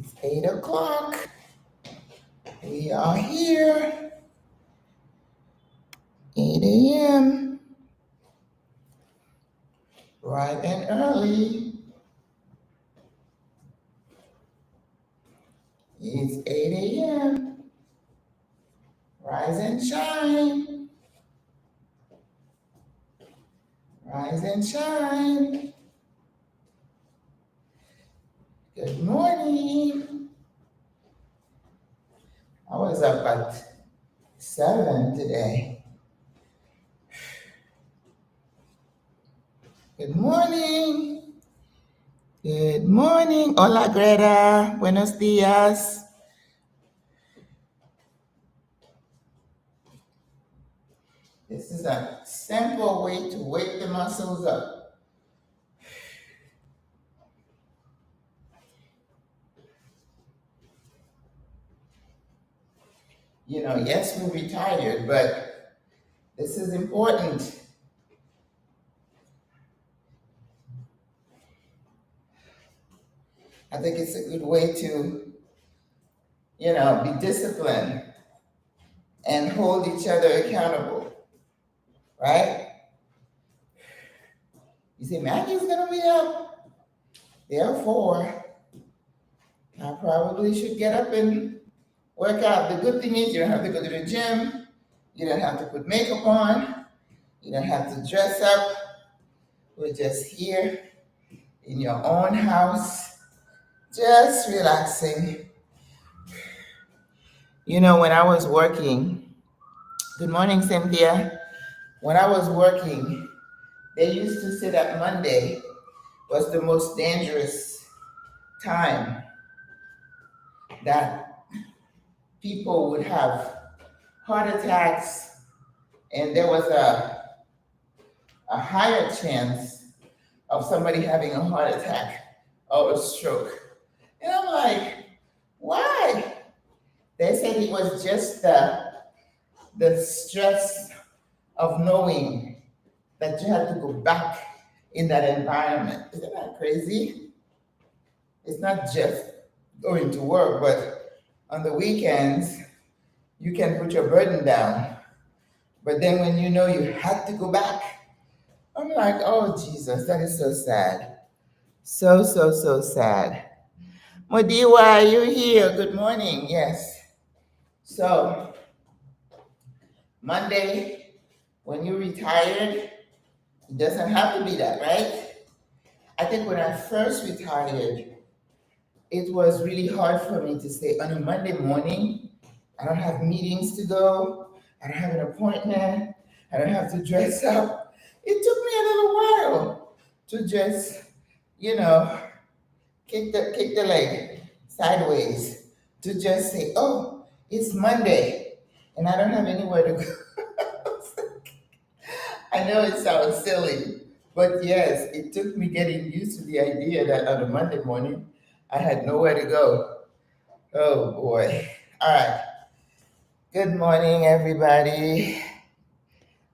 It's 8 o'clock. We are here. 8 a.m. Bright and early. It's 8 a.m. Rise and shine. Rise and shine. Good morning. I was up at 7 today. Good morning. Good morning. Hola, Greta. Buenos dias. This is a simple way to wake the muscles up. You know, yes, we're retired, but this is important. I think it's a good way to, be disciplined and hold each other accountable, right? You say, Maggie's gonna be up. Therefore, I probably should get up and work out. The good thing is you don't have to go to the gym. You don't have to put makeup on. You don't have to dress up. We're just here in your own house, just relaxing. You know, when I was working, good morning, Cynthia. When I was working, they used to say that Monday was the most dangerous time that people would have heart attacks, and there was a higher chance of somebody having a heart attack or a stroke. And I'm like, why? They said it was just the stress of knowing that you had to go back in that environment. Isn't that crazy? It's not just going to work, but on the weekends, you can put your burden down. But then when you know you had to go back, I'm like, oh, Jesus, that is so sad. So, so, so sad. Modiwa, are you here? Good morning. Yes. So, Monday, when you retired, it doesn't have to be that, right? I think when I first retired, it was really hard for me to say on a Monday morning, I don't have meetings to go, I don't have an appointment, I don't have to dress up. It took me a little while to just, kick the leg sideways, to just say, oh, it's Monday and I don't have anywhere to go. I know it sounds silly, but yes, it took me getting used to the idea that on a Monday morning, I had nowhere to go. Oh boy. All right. Good morning, everybody.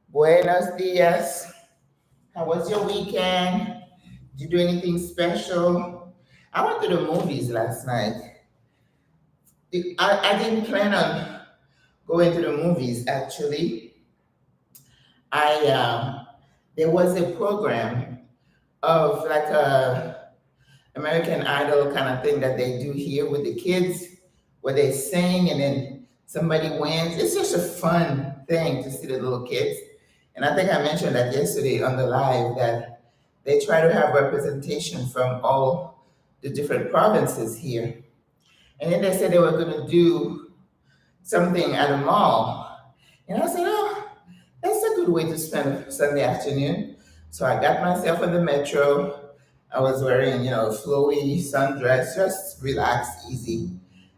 Buenos dias. How was your weekend? Did you do anything special? I went to the movies last night. I didn't plan on going to the movies, actually. There was a program of like a American Idol kind of thing that they do here with the kids, where they sing and then somebody wins. It's just a fun thing to see the little kids. And I think I mentioned that yesterday on the live that they try to have representation from all the different provinces here. And then they said they were going to do something at a mall. And I said, oh, that's a good way to spend a Sunday afternoon. So I got myself on the metro. I was wearing, a flowy sundress, just relaxed, easy.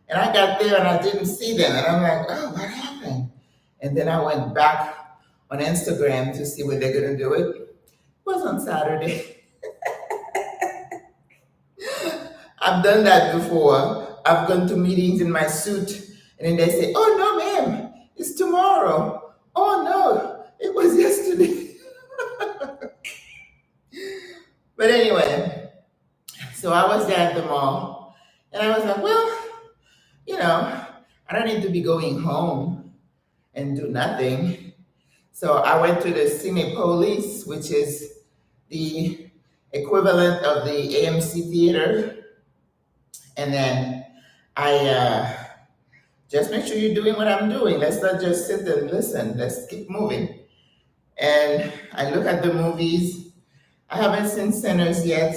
And I got there and I didn't see them. And I'm like, oh, what happened? And then I went back on Instagram to see when they're going to do it. It was on Saturday. I've done that before. I've gone to meetings in my suit, and then they say, oh, no, ma'am, it's tomorrow. Oh, no, it was yesterday. But anyway, so I was there at the mall, And I was like, well, you know, I don't need to be going home and do nothing. So I went to the Cinepolis, which is the equivalent of the AMC theater. And then I just make sure you're doing what I'm doing. Let's not just sit and listen. Let's keep moving. And I look at the movies. I haven't seen Sinners yet.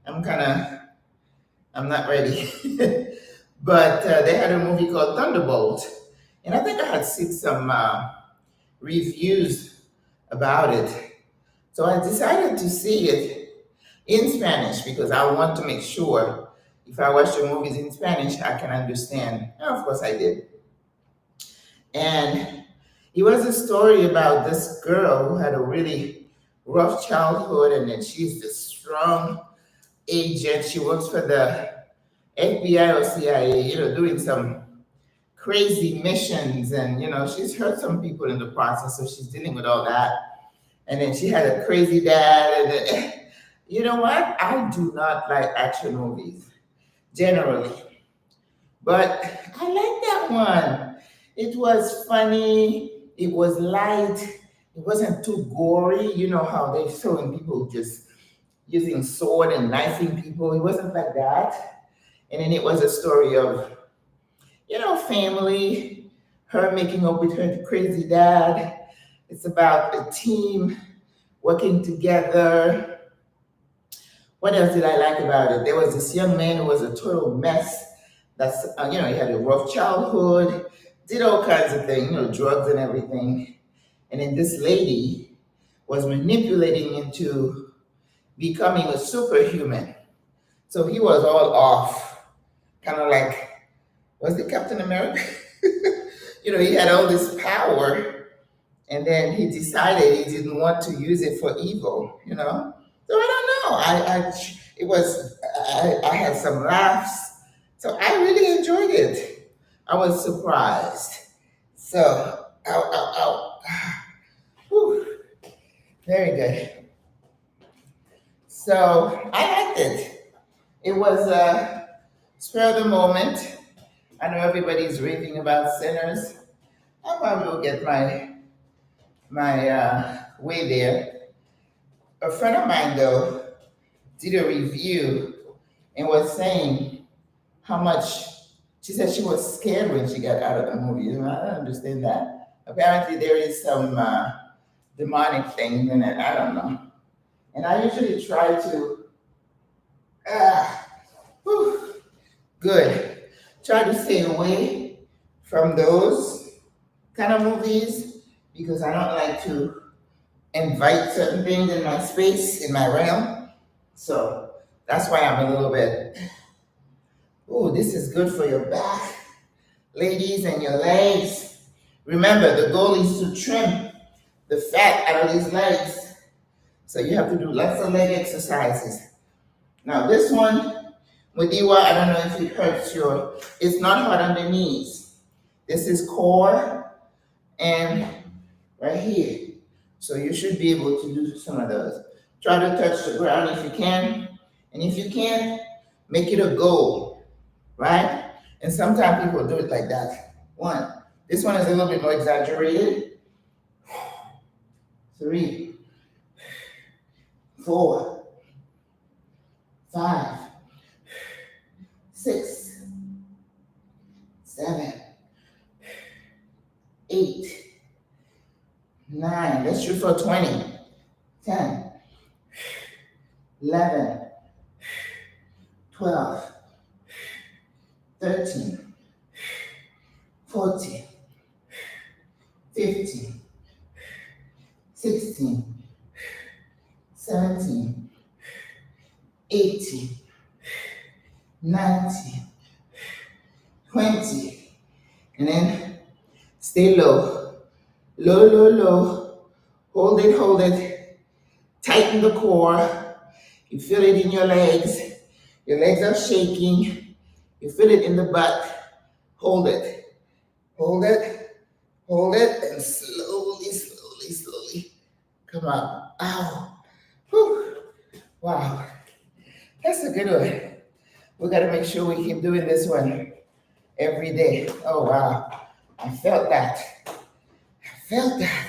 I'm kind of, I'm not ready. But they had a movie called Thunderbolt. And I think I had seen some reviews about it. So I decided to see it in Spanish because I want to make sure if I watch the movies in Spanish, I can understand. And of course, I did. And it was a story about this girl who had a really rough childhood, and then she's this strong agent. She works for the FBI or CIA, doing some crazy missions, and she's hurt some people in the process, so she's dealing with all that. And then she had a crazy dad, and then, you know what? I do not like action movies generally, but I like that one. It was funny. It was light. It wasn't too gory. You know how they're showing people just using sword and knifing people. It wasn't like that. And then it was a story of, family, her making up with her crazy dad. It's about a team working together. What else did I like about it? There was this young man who was a total mess. That's, he had a rough childhood, did all kinds of things, drugs and everything. And then this lady was manipulating him into becoming a superhuman. So he was all off, kind of like, was it Captain America? He had all this power, and then he decided he didn't want to use it for evil. So I don't know. I had some laughs. So I really enjoyed it. I was surprised. So, ow, ow, ow. Whew. Very good. So I liked it. It was a spur of the moment. I know everybody's raving about Sinners. I probably will get my way there. A friend of mine though did a review and was saying how much she said she was scared when she got out of the movie. I don't understand that. Apparently there is some demonic thing in it. I don't know. And I usually try to whew, good. Try to stay away from those kind of movies because I don't like to invite certain things in my space, in my realm. So that's why I'm a little bit, oh, this is good for your back, ladies, and your legs. Remember, the goal is to trim the fat out of these legs. So you have to do lots of leg exercises. Now this one, with Iwa, I don't know if it hurts it's not hard on the knees. This is core and right here. So you should be able to do some of those. Try to touch the ground if you can. And if you can, make it a goal, right? And sometimes people do it like that. One. This one is a little bit more exaggerated. 3, 4, 5, 6, 7, 8, 9. Let's shoot for 20. 10, 11, 12, 13, 14, 15, 16, 17, 18, 19, 20. And then stay low. Low, low, low. Hold it, hold it. Tighten the core. You feel it in your legs. Your legs are shaking. You feel it in the butt. Hold it. Hold it. Hold it. And slowly, slowly, slowly come up. Ow. Whew. Wow. That's a good one. We got to make sure we keep doing this one every day. Oh, wow. I felt that. I felt that.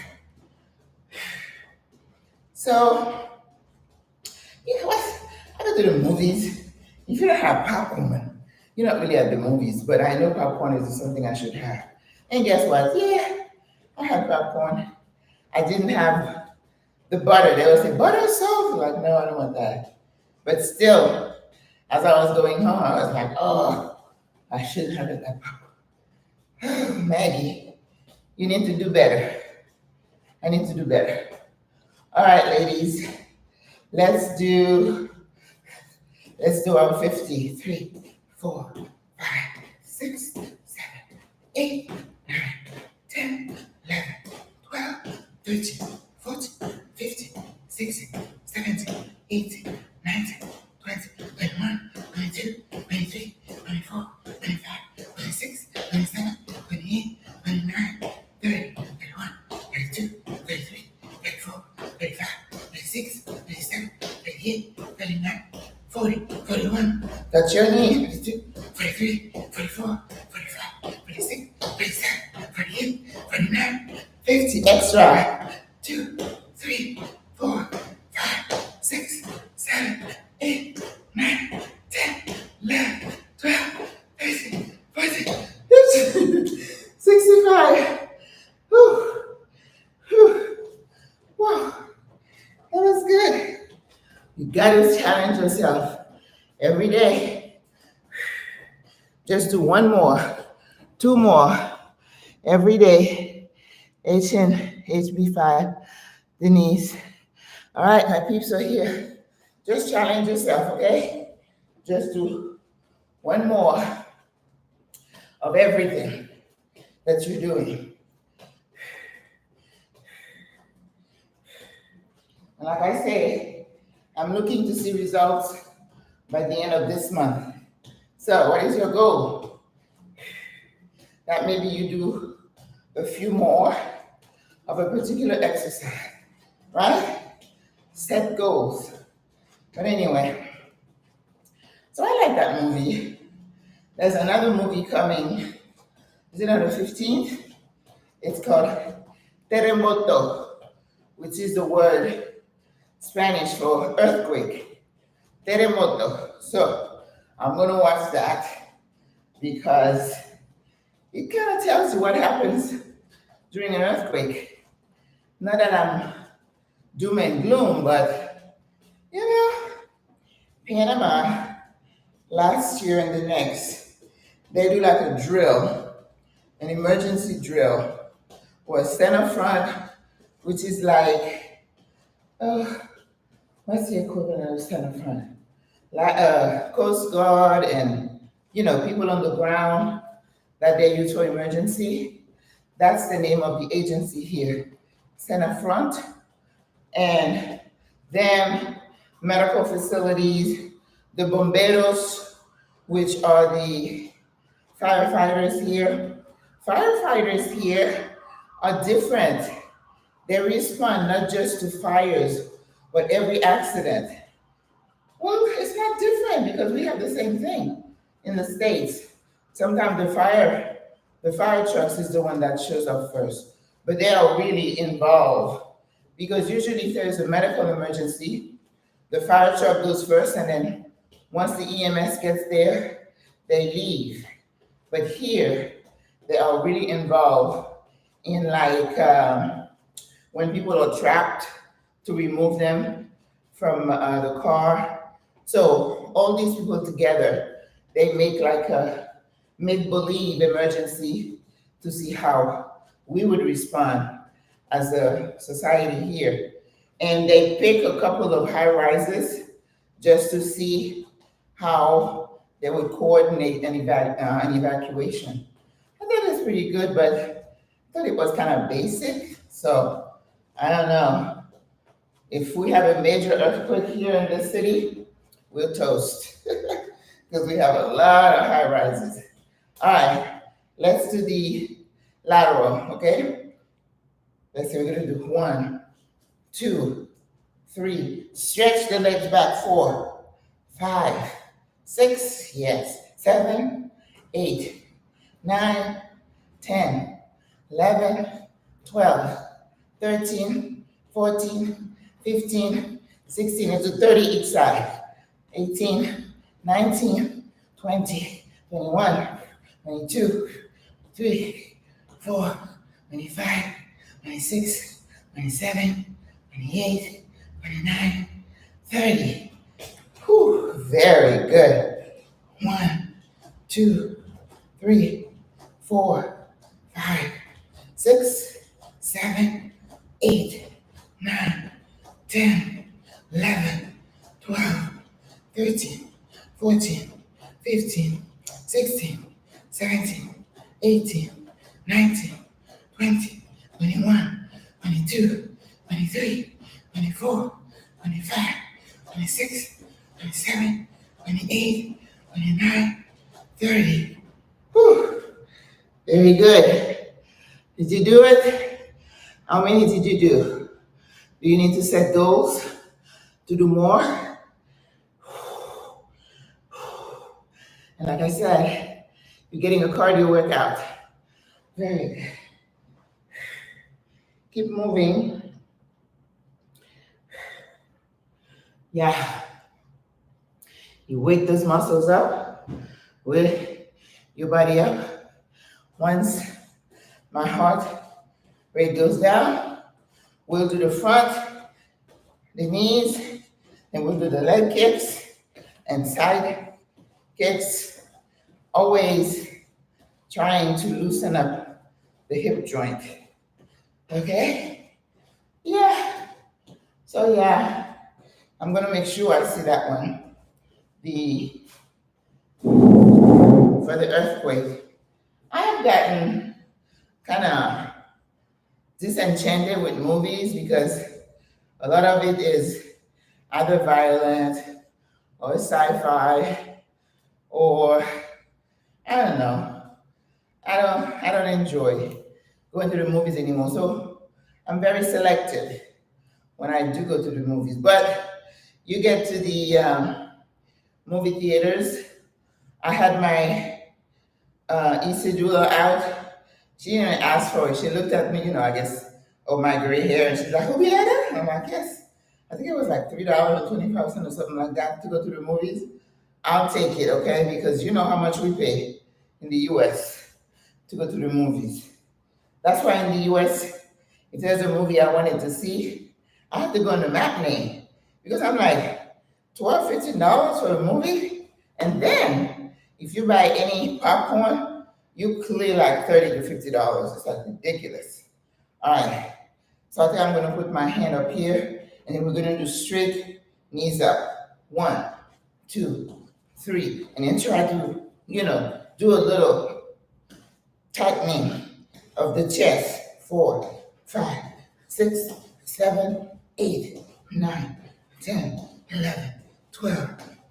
So, you know what? I go to the movies. If you don't have popcorn, you're not really at the movies, but I know popcorn is something I should have. And guess what? Yeah, I had popcorn. I didn't have the butter. They would say, butter salt? Like, no, I don't want that. But still, as I was going home, I was like, oh, I should have it that popcorn. Maggie, you need to do better. I need to do better. All right, ladies, let's do our 50. 3, 4, 5, 6, 7, 8, 9, 10, 11, 12, 13, 14, 15, 16, 17, 18, 19, 20, 21, 22, 23, 24, 25, 26, 27, 28, 29, 30, 31, 32, 33, 34, 35, 36, 37, 38, 39, 40, 41. That's your knee. 42, 43, 44, 45, 46, 47, 48, 49, 50. Extra. 2, 3, 4, 5, 6, 7, 8, 9, 10, 11, 12, 13, 14, 15, 65. Whew. Whew. Wow. That was good. You got to challenge yourself every day. Just do one more, 2 more every day. HN, HB5, Denise. All right, my peeps are here. Just challenge yourself, okay? Just do one more of everything that you're doing. And like I say, I'm looking to see results by the end of this month. So what is your goal? That maybe you do a few more of a particular exercise, right? Set goals. But anyway, so I like that movie. There's another movie coming, is it on the 15th? It's called Terremoto, which is the word Spanish for earthquake. Terremoto. So I'm going to watch that because it kind of tells you what happens during an earthquake. Not that I'm doom and gloom, but you know, Panama last year and the next, they do like a drill, an emergency drill, or a center front, which is like, what's the equivalent of center front? Like Coast Guard and people on the ground that they use for emergency. That's the name of the agency here, center front. And then medical facilities, the bomberos, which are the firefighters here. Firefighters here are different. They respond not just to fires, but every accident. Well, it's not different because we have the same thing in the States. Sometimes the fire trucks is the one that shows up first, but they are really involved because usually if there's a medical emergency, the fire truck goes first, and then once the EMS gets there, they leave. But here, they are really involved in when people are trapped, to remove them from the car. So all these people together, they make like a make-believe emergency to see how we would respond as a society here. And they pick a couple of high rises just to see how they would coordinate an evacuation. I thought it was pretty good, but I thought it was kind of basic. So I don't know. If we have a major earthquake here in this city, we'll toast because we have a lot of high rises. All right, let's do the lateral, okay? Let's see, we're gonna do 1, 2, 3. Stretch the legs back. 4, 5, 6, yes, 7, 8, 9, 10, 11, 12, 13, 14, 15, 16, into 30 each side. 18, 19, 20, 21, 22, 23, 24, 25, 26, 27, 28, 29, 30. Whew, very good. 1, 2, 3, 4, 5, 6, 7, 8, 9, 10, 11, 12, 13, 14, 15, 16, 17, 18, 19, 20, 21, 22, 23, 24, 25, 26, 27, 28, 29, 30. Whew. Very good. Did you do it? How many did you do? Do you need to set goals to do more? And like I said, you're getting a cardio workout. Very good. Keep moving. Yeah. You wake those muscles up, with your body up. Once my heart rate goes down, we'll do the front, the knees, and we'll do the leg kicks and side kicks. Always trying to loosen up the hip joint. Okay? Yeah. So yeah, I'm gonna make sure I see that one. For the earthquake. I have gotten kind of disenchanted with movies because a lot of it is either violent or sci-fi or I don't know. I don't enjoy going to the movies anymore. So I'm very selective when I do go to the movies. But you get to the movie theaters. I had my e-cedula out. She didn't ask for it. She looked at me, I guess, oh, my gray hair, and she's like, "Oh, we had that?" And I'm like, "Yes." I think it was like $3.25 or something like that to go to the movies. I'll take it, okay? Because you know how much we pay in the US to go to the movies. That's why in the US, if there's a movie I wanted to see, I have to go on the matinee because I'm like, $12, $15 for a movie? And then if you buy any popcorn, you clear like $30 to $50. It's like ridiculous. All right. So I think I'm gonna put my hand up here and then we're gonna do straight knees up. 1, 2, 3. And then try to, do a little tightening of the chest. 4, 5, 6, 7, 8, 9, 10, 11, 12,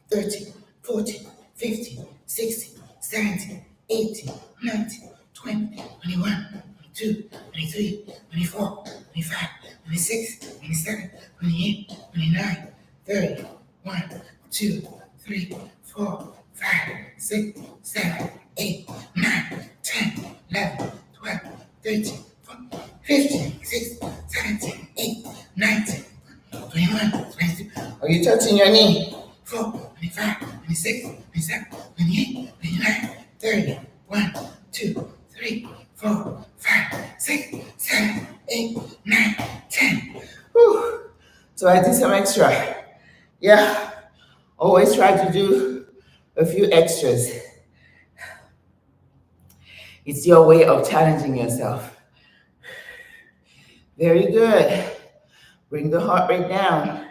13, 14, 15, 16, 17, 18, 19, 20, 21, 22, 23, 24, 25, 26, 27, 28, 29, 30, 1, 2, 3, 4, 5, 6, 7, 8, 9, 10, 11, 12, 13, 14, 15, 16, 17, 18, 19, 21, 22. Are you touching your knee? 4, 25, 26, 27, 28, 29, 30. 1, 2, 3, 4, 5, 6, 7, 8, 9, 10. Whew. So I did some extra. Yeah. Always try to do a few extras. It's your way of challenging yourself. Very good. Bring the heart rate down.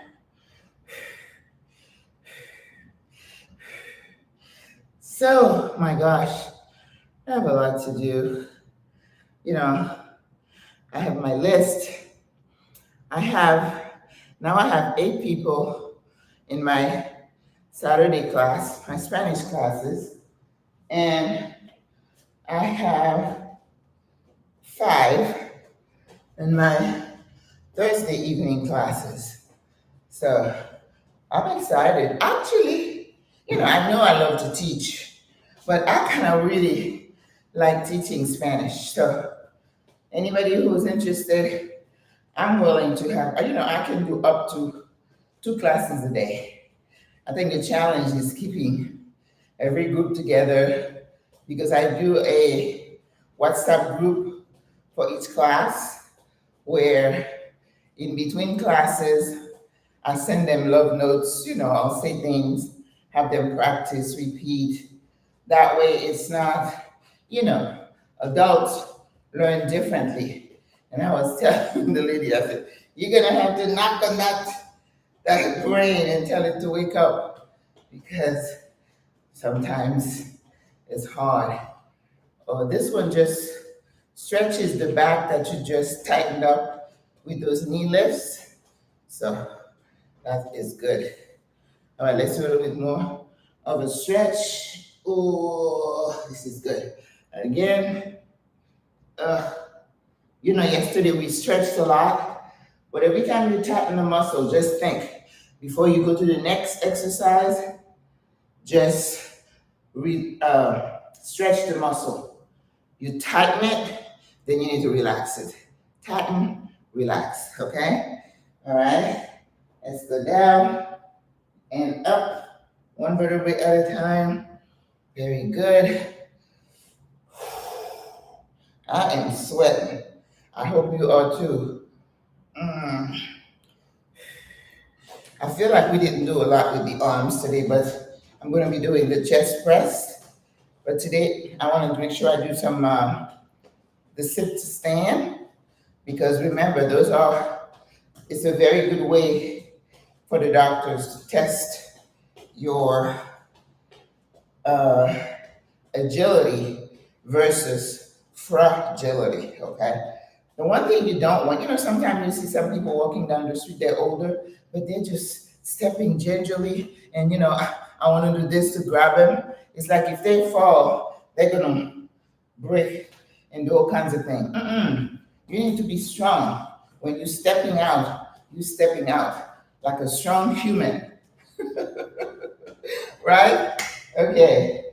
So, my gosh, I have a lot to do. I have my list. I have 8 people in my Saturday class, my Spanish classes, and I have 5 in my Thursday evening classes. So I'm excited. Actually, I know I love to teach, but I kind of really like teaching Spanish. So anybody who's interested, I'm willing to have, I can do up to 2 classes a day. I think the challenge is keeping every group together because I do a WhatsApp group for each class where in between classes, I send them love notes, I'll say things, have them practice, repeat. That way it's not, you know, adults learn differently. And I was telling the lady, I said, you're gonna have to knock on that brain and tell it to wake up because sometimes it's hard. Oh, this one just stretches the back that you just tightened up with those knee lifts. So that is good. All right, let's do a little bit more of a stretch. Oh, this is good. And again, uh, yesterday we stretched a lot, but every time you tighten the muscle, just think before you go to the next exercise, just stretch the muscle. You tighten it, then you need to relax it. Tighten, relax, okay? All right, let's go down and up, one vertebrae at a time. Very good. I am sweating. I hope you are too. I feel like we didn't do a lot with the arms today, but I'm going to be doing the chest press. But today, I want to make sure I do some the sit to stand because remember, it's a very good way for the doctors to test your agility versus fragility, okay? The one thing you don't want, sometimes you see some people walking down the street, they're older, but they're just stepping gingerly, and I want to do this to grab them. It's like if they fall, they're gonna break and do all kinds of things. You need to be strong. When you're stepping out like a strong human, right? Okay,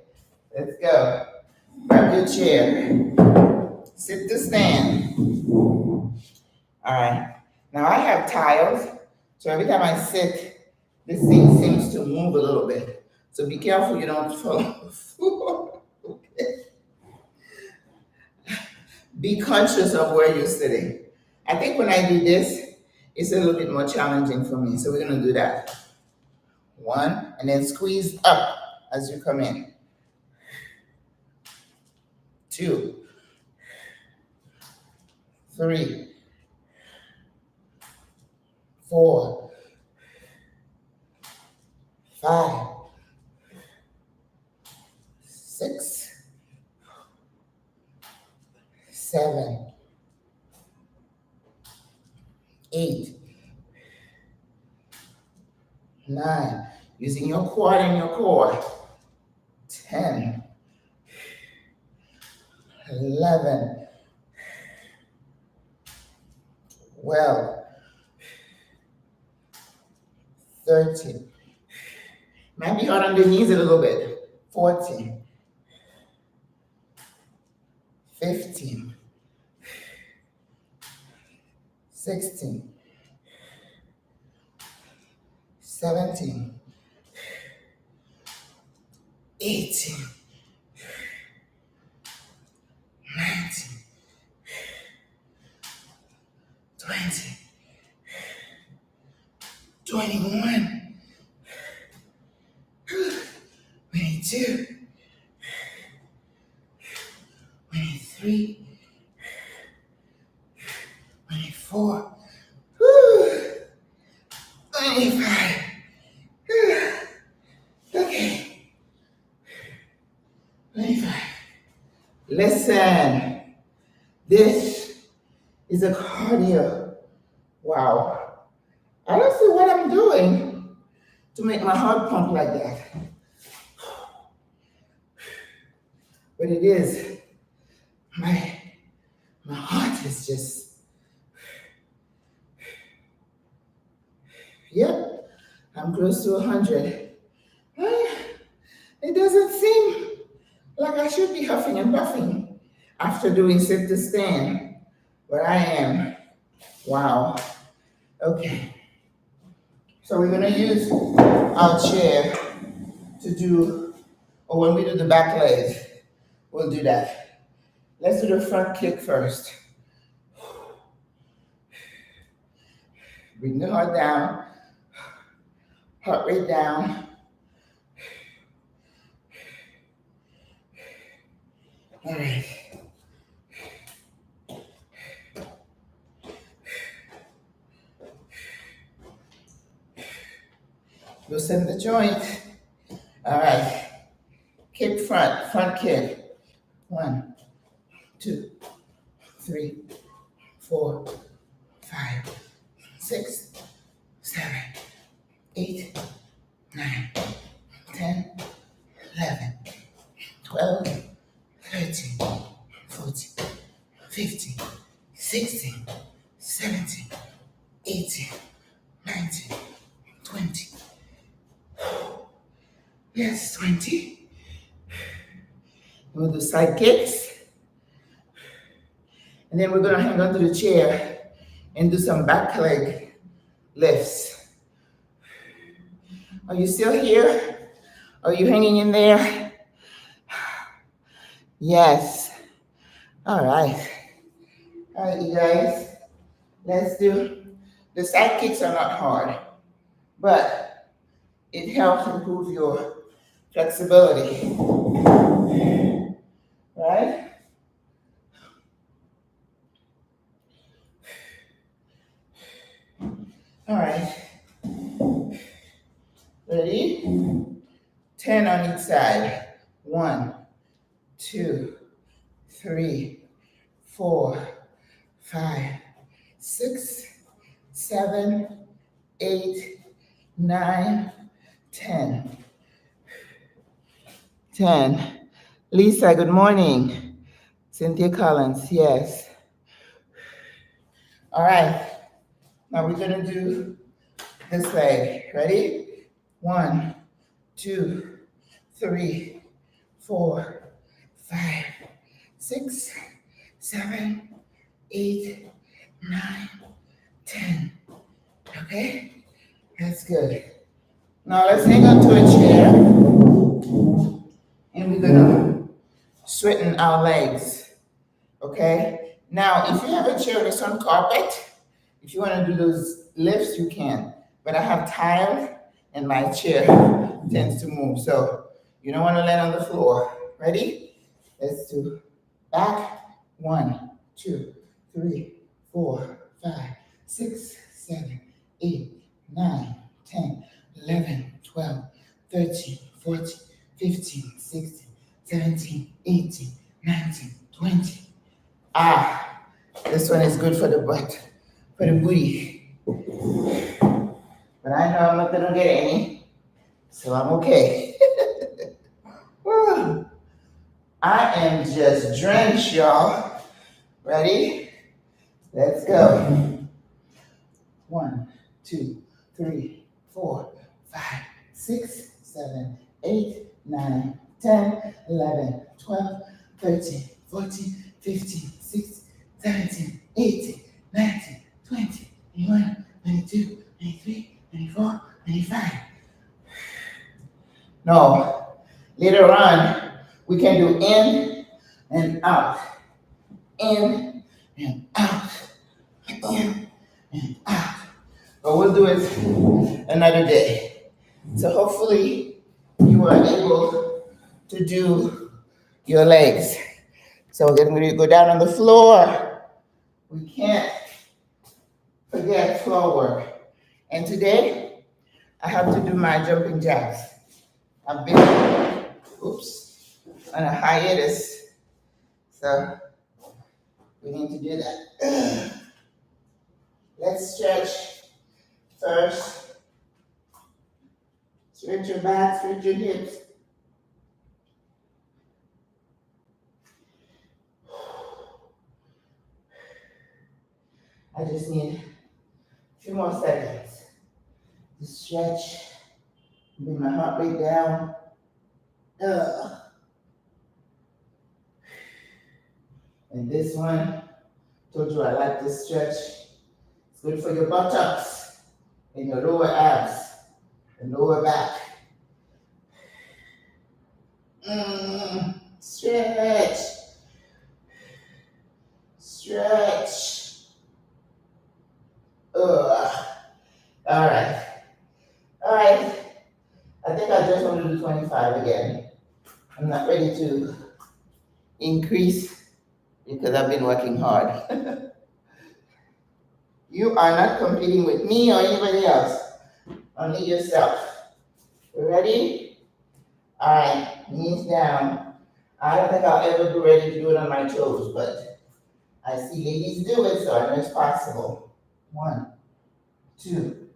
let's go. Grab your chair. Sit to stand. All right. Now I have tiles, so every time I sit, this thing seems to move a little bit. So be careful you don't fall on the floor. Okay. Be conscious of where you're sitting. I think when I do this, it's a little bit more challenging for me. So we're gonna do that. One, and then squeeze up as you come in. 2, 3, 4, 5, 6, 7, 8, 9. Using your quad and your core. 10, 11, 12, 13. Might be hard on the knees a little bit. 14, 15, 16, 17, 18, 19, 20, 21, 22, 23, 24, 25. Okay. 25. Listen, this is a cardio. Wow. I don't see what I'm doing to make my heart pump like that. But it is. My heart is just, yep, I'm close to 100. It doesn't seem like I should be huffing and puffing after doing sit to stand, but I am. Wow. Okay. So we're gonna use our chair to do, or when we do the back legs, we'll do that. Let's do the front kick first. Bring the heart down, heart rate down. All right. Loosen the joint. All right. Kick front, front kick. 1, 2, 3, 4, 5, 6, 7, 8, 9, 10, 11, 12, 13, 14, 15, 16, 17, 18, 19, 20. Yes, 20. We'll do side kicks. And then we're gonna hang onto the chair and do some back leg lifts. Are you still here? Are you hanging in there? Yes. All right. All right, you guys. Let's do, the side kicks are not hard, but it helps improve your flexibility. Right? All right. Ready? 10 on each side. 1, 2, 3, 4, 5, 6, 7, 8, 9, 10. 10. Lisa, good morning. Cynthia Collins, yes. All right. Now we're gonna do this leg. Ready? 1, 2, 3, 4, 5, 6, 7, 8, 9, 10. Okay? That's good. Now let's hang on to a chair and we're gonna straighten our legs. Okay? Now, if you have a chair that's on carpet, if you want to do those lifts, you can. But I have tile and my chair tends to move. So you don't want to land on the floor. Ready? Let's do back. 1, 2, 3, 4, 5, 6, 7, 8, 9, 10, 11, 12, 13, 14, 15, 16, 17, 18, 19, 20. Ah, this one is good for the butt, for the booty. But I know I'm not gonna get any, so I'm okay. I am just drenched, y'all. Ready? Let's go. 1, 2, 3, 4, 5, 6, 7, 8, 9, 10, 11, 12, 13, 14, 15, 16, 17, 18, 19, 20, 21, 22, 23, 24, 25. No, later on, we can do in and out, in and out, in and out. But we'll do it another day. So hopefully you are able to do your legs. So we're going to go down on the floor. We can't forget floor work. And today, I have to do my jumping jacks. I've been, on a hiatus. So we need to do that. Let's stretch first. Stretch your back, stretch your hips. I just need a few more seconds to stretch, bring my heart rate down. And this one, told you I like this stretch. It's good for your buttocks and your lower abs and lower back. Stretch. Stretch. All right. All right. I think I just want to do 25 again. I'm not ready to increase because I've been working hard. You are not competing with me or anybody else, only yourself. Ready? All right, knees down. I don't think I'll ever be ready to do it on my toes, but I see ladies do it, so I know it's possible. 1, 2,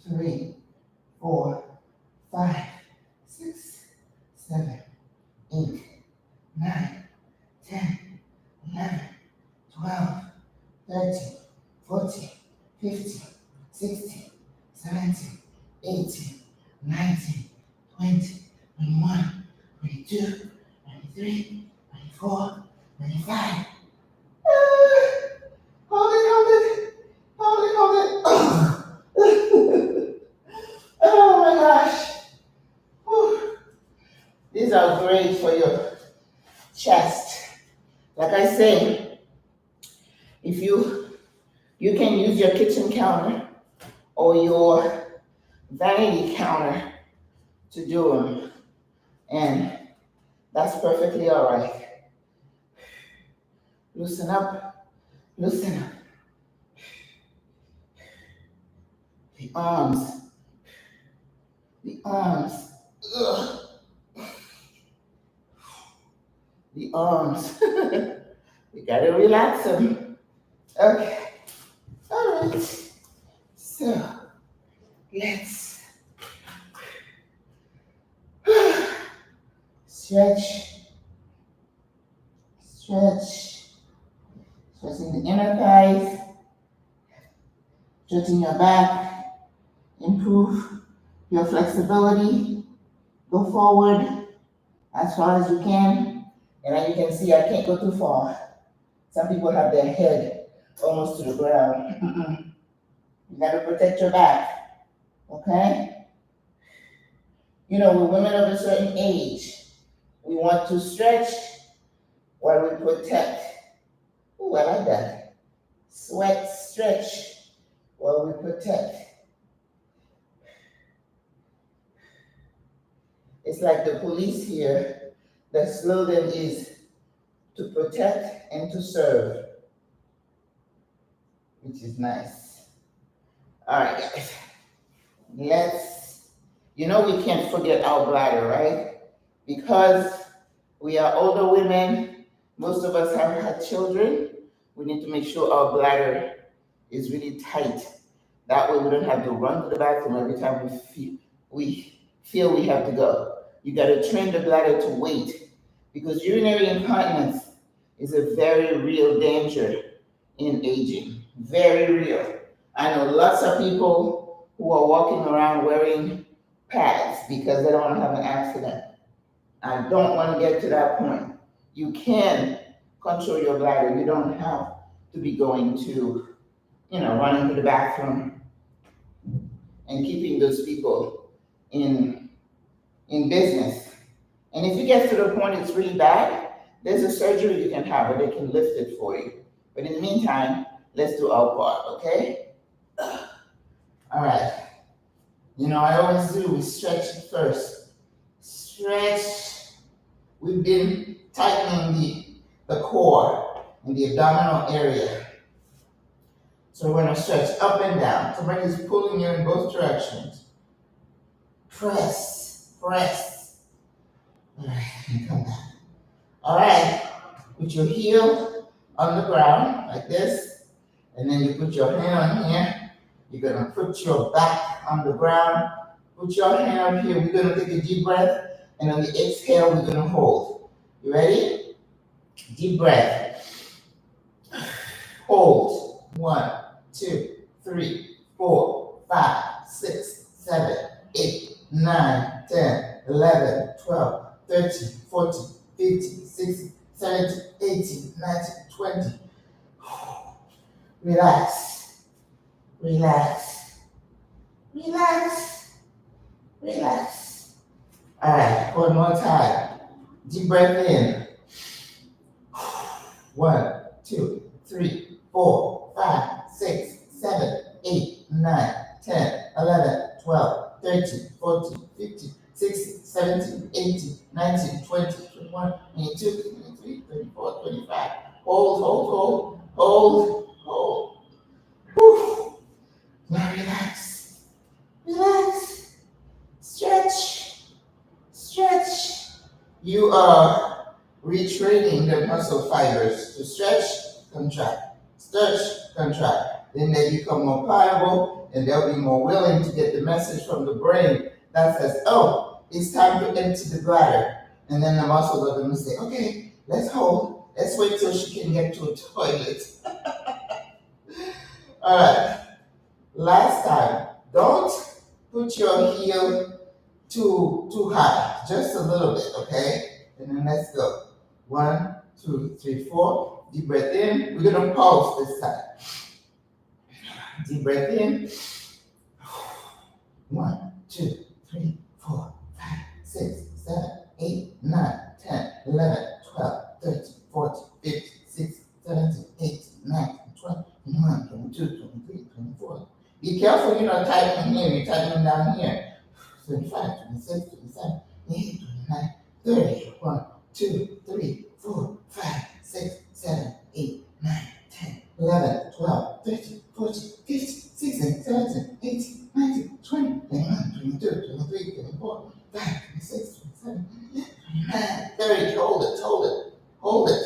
3, 4, 5, 6, 7, 8, 9, 10, 11, 12, 13, 14, 15, 16, 17, 18, 19, 20, 21, 22, 23, 24, 25. Hold it. Oh my gosh. Whew. These are great for your chest. Like I say, if you can use your kitchen counter or your vanity counter to do them, and that's perfectly all right. Loosen up, loosen up. The arms, ugh. The arms. We gotta relax them. Okay, all right. So, let's stretch, stretching the inner thighs, stretching your back, improve your flexibility, go forward as far as you can. And as you can see, I can't go too far. Some people have their head almost to the ground. You gotta protect your back, okay? You know, with women of a certain age, we want to stretch while we protect. Ooh, I like that. Sweat, stretch while we protect. It's like the police here. The slogan is to protect and to serve, which is nice. All right, guys. We can't forget our bladder, right? Because we are older women, most of us have had children, we need to make sure our bladder is really tight. That way we don't have to run to the bathroom every time we feel we have to go. You gotta train the bladder to wait because urinary incontinence is a very real danger in aging, very real. I know lots of people who are walking around wearing pads because they don't want to have an accident. I don't want to get to that point. You can control your bladder. You don't have to be going to, running to the bathroom and keeping those people in business. And if it gets to the point it's really bad, there's a surgery you can have where they can lift it for you. But in the meantime, let's do our part, okay? All right. I always do, we stretch first. Stretch. We've been tightening the core in the abdominal area. So we're gonna stretch up and down. Somebody's pulling you in both directions. Press. All right, and come down. All right, put your heel on the ground like this, and then you put your hand on here. You're gonna put your back on the ground. Put your hand on here. We're gonna take a deep breath, and on the exhale, we're gonna hold. You ready? Deep breath. Hold. 1, 2, 3, 4, 5, 6, 7, 8, 9, 10, 11, 12, 30, 40, 50, 60, 70, 80, 90, 20. Relax, relax, relax, relax. All right, one more time. Deep breath in. 1, 2, 3, 4, 5, 6, 7, 8, 9, 10, 11, 12, 13, 14, 15, 16, 17, 18, 19, 20, 21, 22, 23, 24, 25. Hold, hold, hold, hold, hold. Whew. Now relax, relax, stretch, stretch. You are retraining the muscle fibers to stretch, contract, stretch, contract. Then they become more pliable and they'll be more willing to get the message from the brain that says, oh, it's time to empty the bladder. And then the muscles are going to say, okay, let's hold. Let's wait till she can get to a toilet. All right. Last time, don't put your heel too high, just a little bit, okay? And then let's go. 1, 2, 3, 4. Deep breath in. We're gonna pulse this time. Deep breath in. 1, 2, 3, 4, 5, 6, 7, 8, 9, 10, 11, 12, 13, 14, 15, 16, 17, 18, 19, 20, 21, 22, 23, 24. Be careful, you're not tightening here, you're tightening down here. 25, 26, 27, 28, 29, 30. 1, 2, 3, 4, 5, 6, 7, 8, 9, 10, 11, 12, 13, 14, 15, 16, 17, 18, 19, 20, 21, 22, 23, 24, 25, 26, 27, 28, 29, 30. Hold it, hold it, hold it,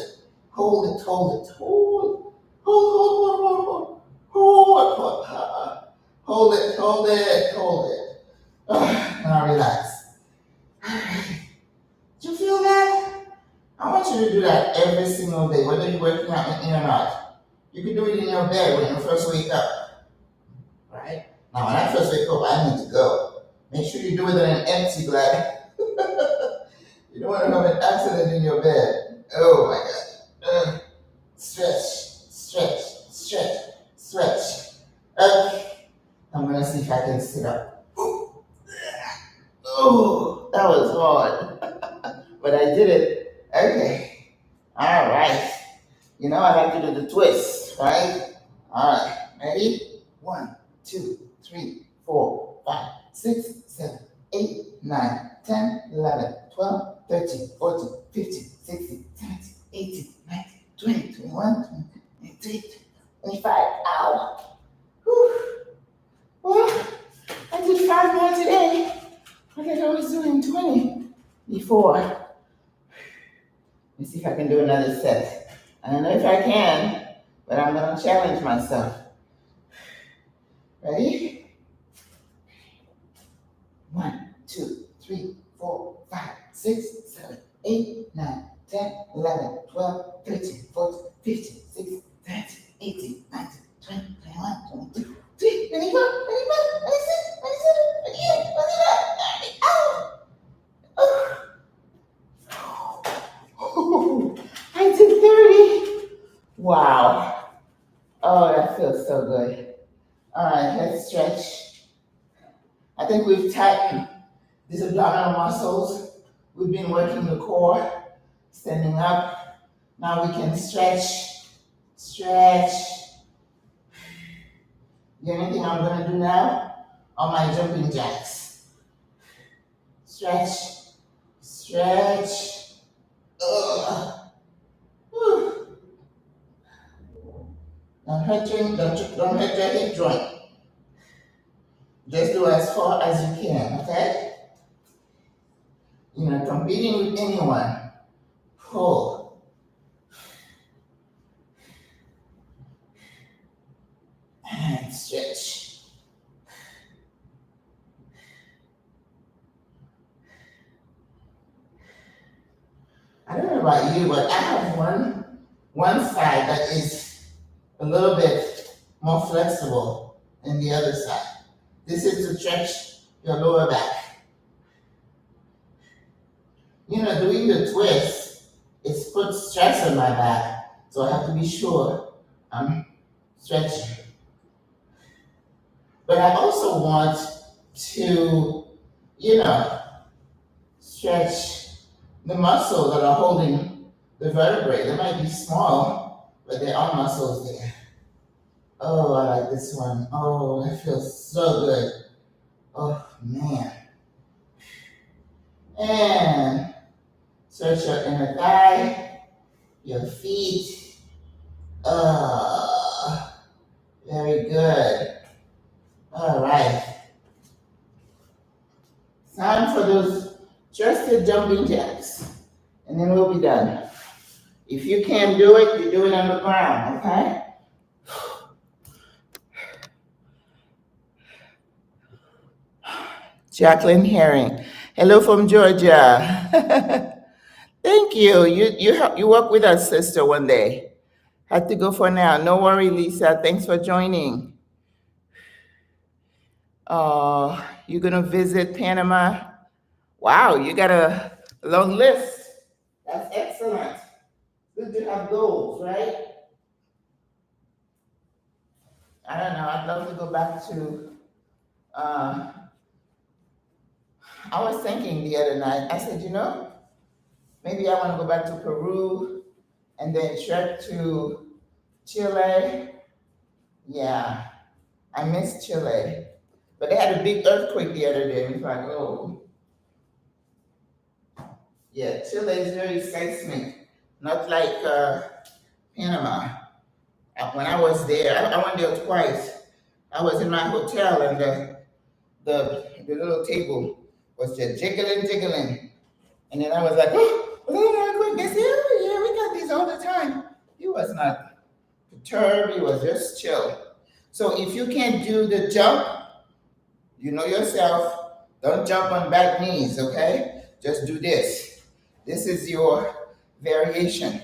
hold it, hold it, hold, hold, hold it, hold it, hold it. Now relax. Do you feel that? I want you to do that every single day, whether you're working out with me or not. You can do it in your bed when you first wake up. Right? Now, when I first wake up, I need to go. Make sure you do it in an empty bladder. You don't want to have an accident in your bed. Oh my God. Stretch, stretch, stretch, stretch. Okay. I'm going to see if I can sit up. Oh, that was hard. But I did it. Okay. All right. You know, I like to do the twist, right? All right. Ready? 1, 2, 3, 4, 5, 6, 7, 8, 9, 10, 11, 12, 13, 14, 15, 16, 17, 18, 19, 20, 21, 22, 25. Ow. Whew. Well, I did 5 more today. I think I was doing 20 before. Let me see if I can do another set. I don't know if I can, but I'm going to challenge myself. Ready? 1, 2, 3, 4, 5, 6, 7, 8, 9, 10, 11, 12, 13, 14, 15, 16, 17, 18, 19, 20, 21, 22, 23, 24, 25, 26, 27, 28, 29, 30. Oh, I did 30. Wow. Oh, that feels so good. All right, let's stretch. I think we've tightened these abdominal muscles. We've been working the core, standing up. Now we can stretch, stretch. The only thing I'm going to do now are my jumping jacks. Stretch, stretch. Don't hurt your hip joint. Just do as far as you can, okay? You're not competing with anyone. Pull. And stretch. I don't know about you, but I have one side that is a little bit more flexible than the other side. This is to stretch your lower back. doing the twist, it's put stress on my back. So I have to be sure I'm stretching. But I also want to, you know, stretch the muscles that are holding the vertebrae. They might be small, but there are muscles there. Oh, I like this one. Oh, that feels so good. Oh, man. And stretch your inner thigh, your feet. Very good. All right. Time for those just the jumping jacks. And then we'll be done. If you can't do it, you do it on the ground, okay? Jacqueline Herring. Hello from Georgia. Thank you. You work with us, sister, one day. Had to go for now. No worry, Lisa. Thanks for joining. You're gonna visit Panama. Wow, you got a long list. That's excellent. Good to have goals, right? I don't know. I'd love to go back to. I was thinking the other night. I said, maybe I want to go back to Peru and then trek to Chile. Yeah, I miss Chile. But they had a big earthquake the other day. It's like, oh, yeah, Chile is very seismic, not like Panama. When I was there, I went there twice. I was in my hotel and the little table was just jiggling. And then I was like, oh, was that an earthquake? They said, oh, yeah, we got these all the time. He was not perturbed, he was just chill. So if you can't do the jump, you know yourself, don't jump on back knees, okay? Just do this. This is your variation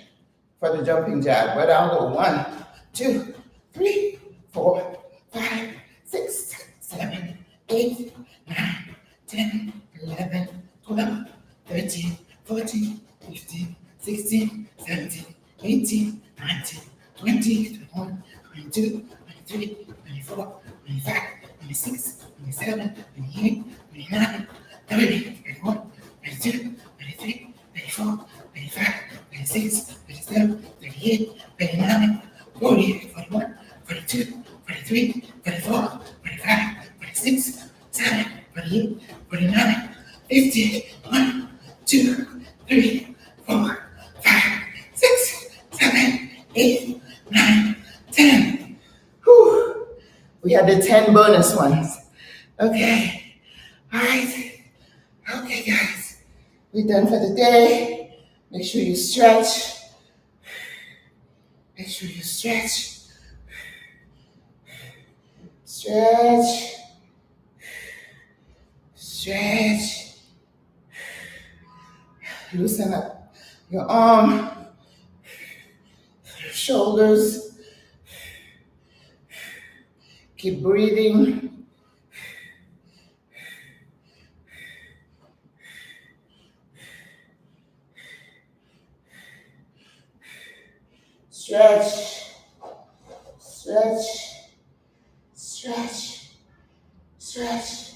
for the jumping jack. But I'll go 1, 2, 3, 4, 5, 6, 7, 8, 9, 10, 11, 12, 13, 14, 15, 16, 17, 18, 19, 20, 21, 22, 23, 24, 25, 26, 27, 28, 29, 30, 31, 32, 33, 34, 35, 36, 37, 38, 39, 40, 41, 42, 43, 44, 45, 46, 7, 48, 49, 50, 1, 2, 3, 4, 5, 6, 7, 8, 9, 10. Whew. We had the 10 bonus ones. Okay. All right. Okay, guys. We're done for the day. Make sure you stretch. Make sure you stretch. Stretch. Stretch. Loosen up your arm, your shoulders. Keep breathing. Stretch, stretch, stretch, stretch.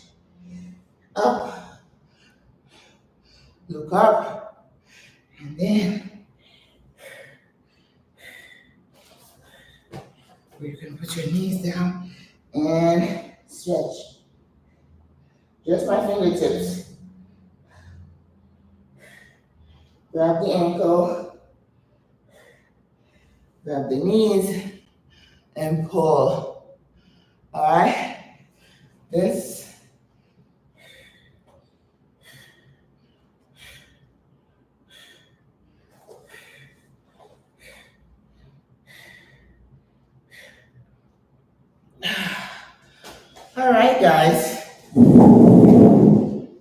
Up, look up, and then you can put your knees down and stretch. Just my fingertips. Grab the ankle, grab the knees, and pull. All right? This. All right, guys.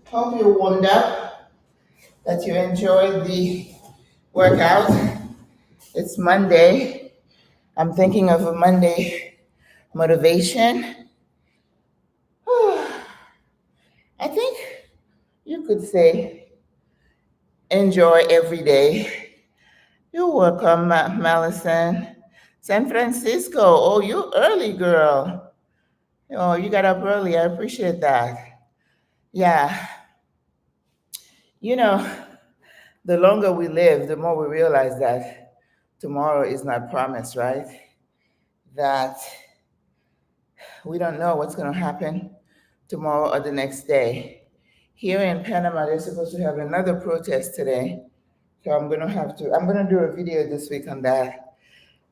Hope you warmed up, that you enjoyed the workout. It's Monday. I'm thinking of a Monday motivation. I think you could say enjoy every day. You're welcome, Malison. San Francisco. Oh, you early, girl. Oh, you got up early. I appreciate that. Yeah, you know, the longer we live, the more we realize that tomorrow is not promised, right? That we don't know what's going to happen tomorrow or the next day. Here in Panama, they're supposed to have another protest today. So I'm going to do a video this week on that.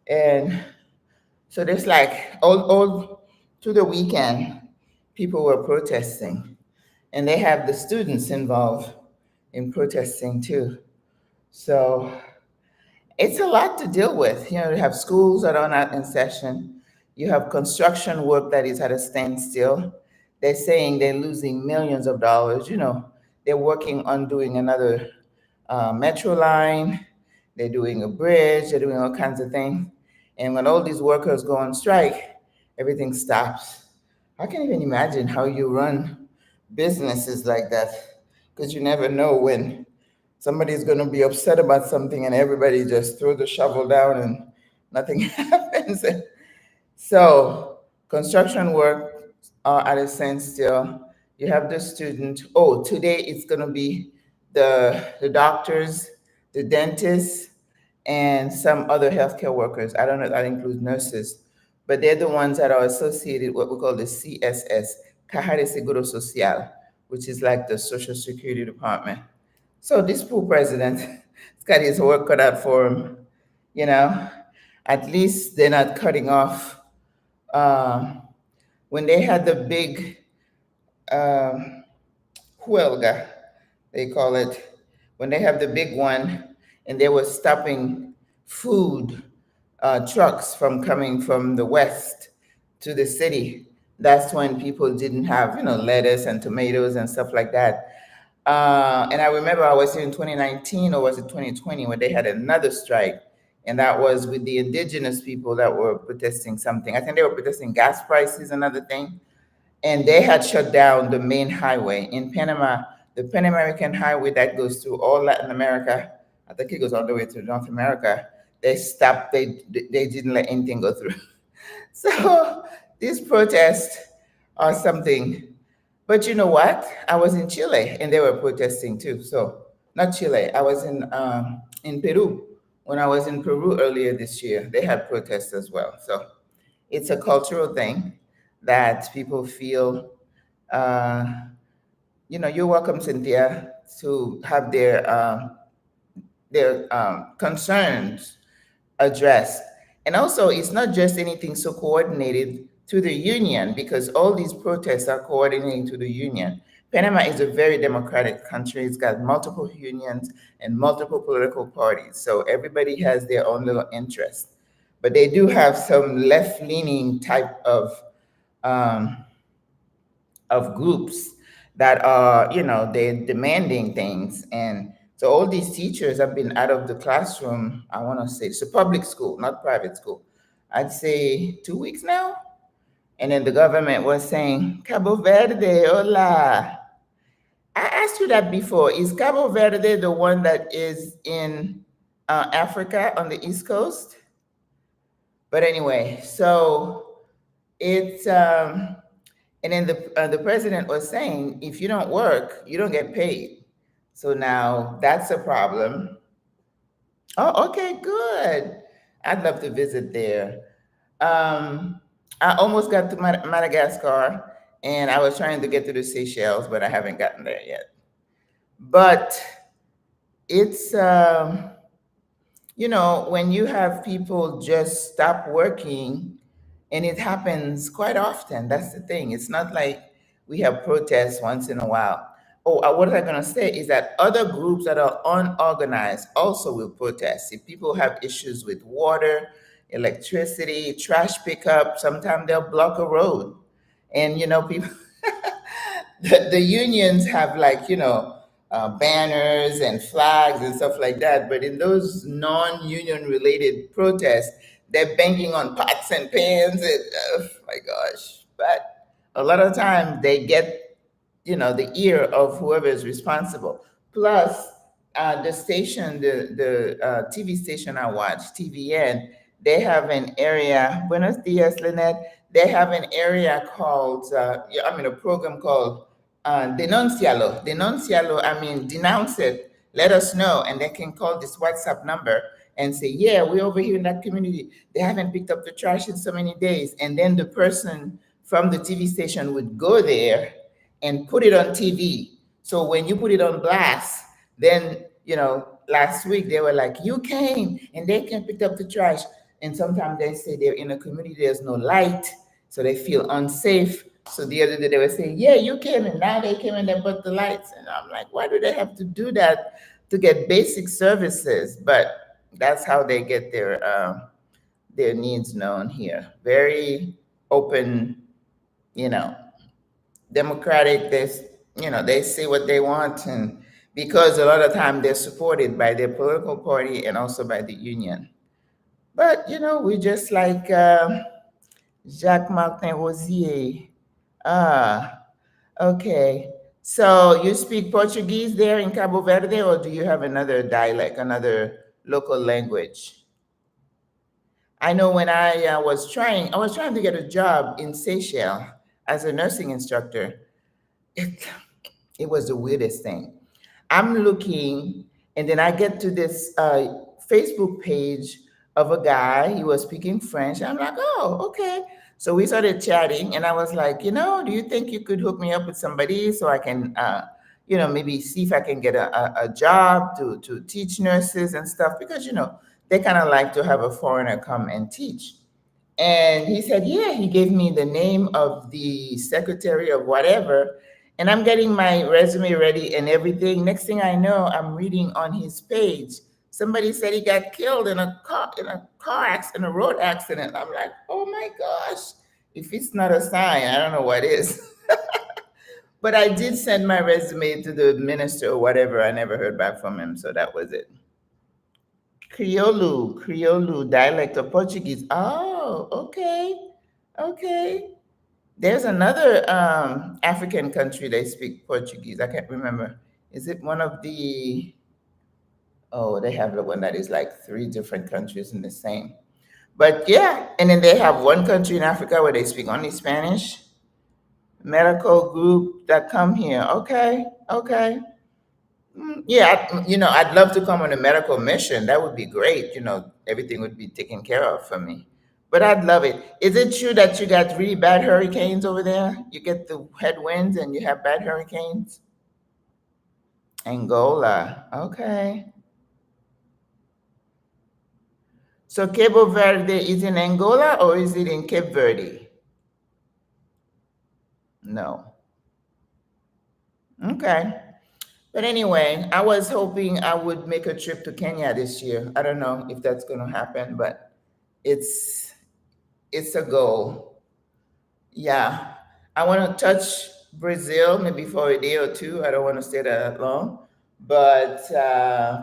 And so there's like all through the weekend, people were protesting. And they have the students involved in protesting too. So it's a lot to deal with. You know, you have schools that are not in session. You have construction work that is at a standstill. They're saying they're losing millions of dollars. You know, they're working on doing another metro line. They're doing a bridge. They're doing all kinds of things. And when all these workers go on strike, everything stops. I can't even imagine how you run businesses like that, because you never know when somebody's going to be upset about something and everybody just throw the shovel down and nothing happens. So construction work at a standstill. You have the student. Oh, today it's going to be the doctors, the dentists, and some other healthcare workers. I don't know if that includes nurses, but they're the ones that are associated with what we call the CSS, Caja de Seguro Social, which is like the Social Security Department. So this poor president, he's got his work cut out for him, you know. At least they're not cutting off. Um, when they had the big um, huelga, they call it, when they have the big one, and they were stopping food trucks from coming from the west to the city. That's when people didn't have, you know, lettuce and tomatoes and stuff like that. And I remember I was here in 2019, or was it 2020, when they had another strike, and that was with the indigenous people that were protesting something. I think they were protesting gas prices, another thing, and they had shut down the main highway in Panama, the Pan American highway that goes through all Latin America. I think it goes all the way to North America. They stopped. They didn't let anything go through. So these protests are something. But you know what? I was in Chile and they were protesting too. So not Chile. I was in Peru. When I was in Peru earlier this year, they had protests as well. So it's a cultural thing that people feel. Uh, you know, you're welcome, Cynthia, to have their concerns addressed. And also, it's not just anything so coordinated to the union, because all these protests are coordinating to the union. Panama is a very democratic country. It's got multiple unions and multiple political parties. So everybody has their own little interest. But they do have some left-leaning type um, of groups that are, you know, they're demanding things. And so all these teachers have been out of the classroom, I want to say, it's a public school, not private school. I'd say 2 weeks now. And then the government was saying, Cabo Verde, hola. I asked you that before. Is Cabo Verde the one that is in Africa on the East Coast? But anyway, so it's, and then the president was saying, if you don't work, you don't get paid. So now that's a problem. Oh, okay, good. I'd love to visit there. I almost got to Madagascar, and I was trying to get to the Seychelles, but I haven't gotten there yet. But it's, you know, when you have people just stop working, and it happens quite often. That's the thing. It's not like we have protests once in a while. Oh, what was I going to say is that other groups that are unorganized also will protest. If people have issues with water, electricity, trash pickup, sometimes they'll block a road. And, you know, people, the unions have, like, you know, banners and flags and stuff like that. But in those non-union related protests, they're banging on pots and pans and, oh my gosh. But a lot of times they get, you know, the ear of whoever is responsible. Plus, the station, the TV station I watch, TVN, they have an area. Buenos dias, Lynette. They have an area called, yeah, I mean, a program called Denuncialo. Denuncialo. I mean, denounce it. Let us know, and they can call this WhatsApp number and say, "Yeah, we're over here in that community. They haven't picked up the trash in so many days." And then the person from the TV station would go there and put it on TV. So when you put it on blast, then, last week they were like, "You came and they can pick up the trash." And sometimes they say they're in a community, there's no light, so they feel unsafe. So the other day they were saying, "Yeah, you came," and now they came and they put the lights. And I'm like, why do they have to do that to get basic services? But that's how they get their needs known here. Very open, you know, democratic. They say what they want, and because a lot of time they're supported by their political party and also by the union. But we just like Jacques Martin Rosier. Ah, okay. So you speak Portuguese there in Cabo Verde, or do you have another dialect, another local language? I know when I was trying to get a job in Seychelles as a nursing instructor. It, it was the weirdest thing. I'm looking, and then I get to this Facebook page of a guy. He was speaking French. I'm like, oh, okay. So we started chatting, and I was like, do you think you could hook me up with somebody so I can, maybe see if I can get a job to teach nurses and stuff? Because, they kind of like to have a foreigner come and teach. And he said, yeah, he gave me the name of the secretary of whatever. And I'm getting my resume ready and everything. Next thing I know, I'm reading on his page. Somebody said he got killed in a car accident, a road accident. I'm like, oh my gosh. If it's not a sign, I don't know what is. But I did send my resume to the minister or whatever. I never heard back from him. So that was it. Crioulo dialect of Portuguese. Oh, okay, okay. There's another African country they speak Portuguese. I can't remember. Is it one of the? Oh, they have the one that is like three different countries in the same. But yeah, and then they have one country in Africa where they speak only Spanish. Medical group that come here. Okay, okay. Yeah, I'd love to come on a medical mission. That would be great. Everything would be taken care of for me. But I'd love it. Is it true that you got really bad hurricanes over there? You get the headwinds and you have bad hurricanes? Angola. Okay. So Cabo Verde is in Angola or is it in Cape Verde? No. Okay. But anyway, I was hoping I would make a trip to Kenya this year. I don't know if that's going to happen, but it's it's a goal. Yeah, I want to touch Brazil maybe for a day or two. I don't want to stay there that long. But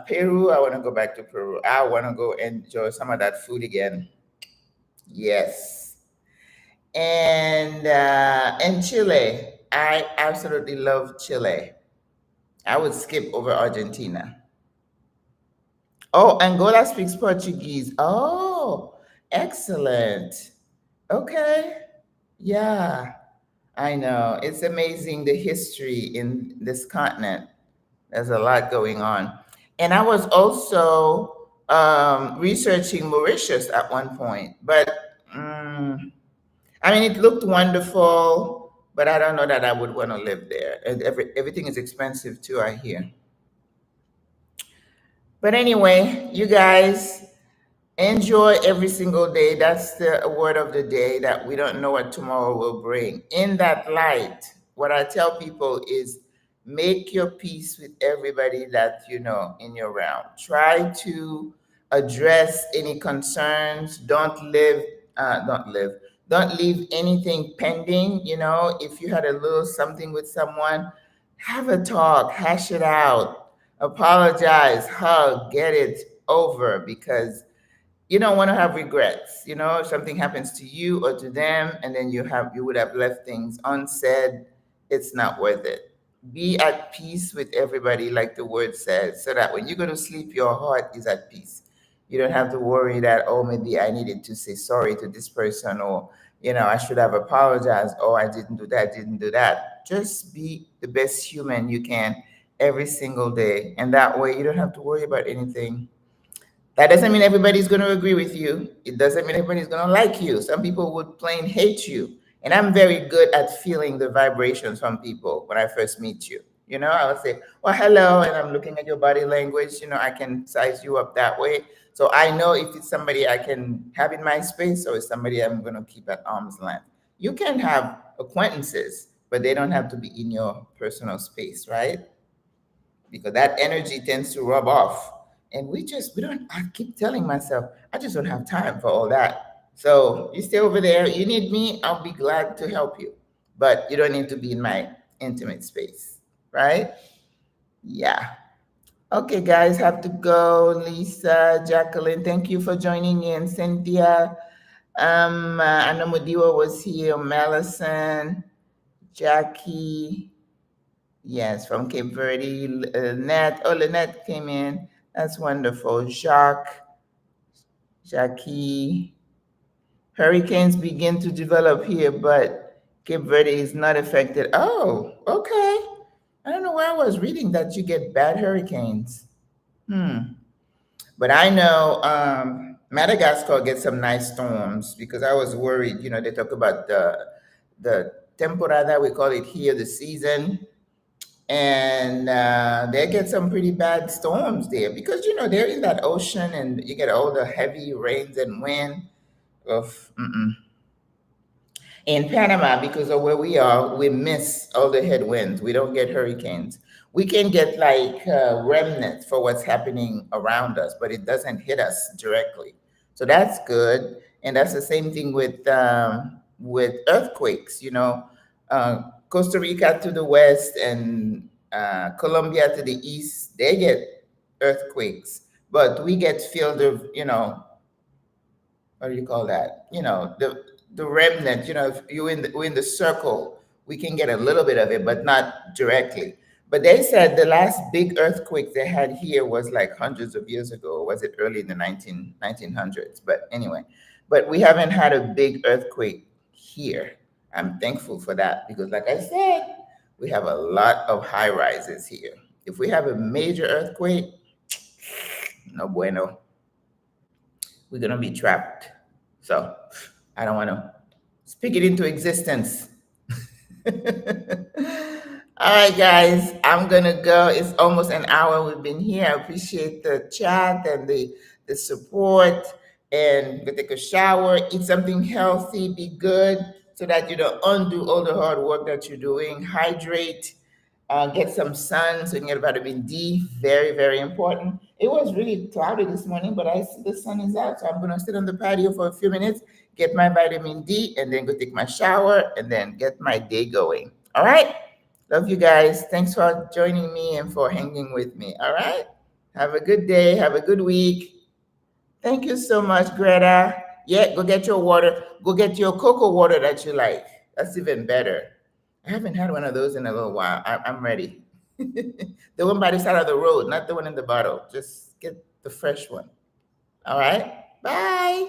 Peru, I want to go back to Peru. I want to go enjoy some of that food again. Yes, and Chile. I absolutely love Chile. I would skip over Argentina. Oh, Angola speaks Portuguese. Oh, excellent. Okay. Yeah, I know. It's amazing the history in this continent. There's a lot going on. And I was also researching Mauritius at one point, but I mean, it looked wonderful, but I don't know that I would want to live there. And everything is expensive too, I hear. But anyway, you guys, enjoy every single day. That's the word of the day, that we don't know what tomorrow will bring. In that light, what I tell people is make your peace with everybody that you know in your realm. Try to address any concerns. Don't leave anything pending. If you had a little something with someone, have a talk, hash it out, apologize, hug, get it over, because you don't want to have regrets. If something happens to you or to them, and then you would have left things unsaid, it's not worth it. be at peace with everybody, like the word says, so that when you go to sleep, your heart is at peace. You don't have to worry that, oh, maybe I needed to say sorry to this person, or, I should have apologized, or I didn't do that, didn't do that. Just be the best human you can every single day. And that way you don't have to worry about anything. That doesn't mean everybody's going to agree with you. It doesn't mean everybody's going to like you. Some people would plain hate you. And I'm very good at feeling the vibrations from people when I first meet you. I would say, well, hello, and I'm looking at your body language. I can size you up that way. So I know if it's somebody I can have in my space or it's somebody I'm going to keep at arm's length. You can have acquaintances, but they don't have to be in your personal space, right? Because that energy tends to rub off. And I keep telling myself, I just don't have time for all that. So you stay over there, you need me, I'll be glad to help you. But you don't need to be in my intimate space, right? Yeah. Okay, guys, have to go. Lisa, Jacqueline, thank you for joining in. Cynthia, Anna Mudiwa was here, Melison, Jackie, yes, from Cape Verde. Lynette. Oh, Lynette came in. That's wonderful. Jackie. Hurricanes begin to develop here, but Cape Verde is not affected. Oh, okay. I don't know where I was reading that you get bad hurricanes. But I know Madagascar gets some nice storms because I was worried. They talk about the temporada, we call it here, the season, and they get some pretty bad storms there because they're in that ocean and you get all the heavy rains and wind of in Panama, because of where we are, we miss all the headwinds. We don't get hurricanes. We can get like remnants for what's happening around us, but it doesn't hit us directly. So that's good. And that's the same thing with earthquakes. Costa Rica to the west and Colombia to the east, they get earthquakes, but we get filled of what do you call that? The remnant. If we're in the circle, we can get a little bit of it, but not directly. But they said the last big earthquake they had here was like hundreds of years ago. Or was it early in the 1900s? But anyway, but we haven't had a big earthquake here. I'm thankful for that because, like I said, we have a lot of high rises here. If we have a major earthquake, no bueno. We're going to be trapped. So I don't want to speak it into existence. All right, guys, I'm going to go. It's almost an hour we've been here. I appreciate the chat and the support. And go take a shower, eat something healthy, be good so that you don't undo all the hard work that you're doing. Hydrate. Get some sun so you can get vitamin D. Very, very important. It was really cloudy this morning, but I see the sun is out. So I'm going to sit on the patio for a few minutes, get my vitamin D, and then go take my shower and then get my day going. All right? Love you guys. Thanks for joining me and for hanging with me. All right? Have a good day. Have a good week. Thank you so much, Greta. Yeah, go get your water. Go get your cocoa water that you like. That's even better. I haven't had one of those in a little while. I'm ready. The one by the side of the road, not the one in the bottle. Just get the fresh one. All right. Bye.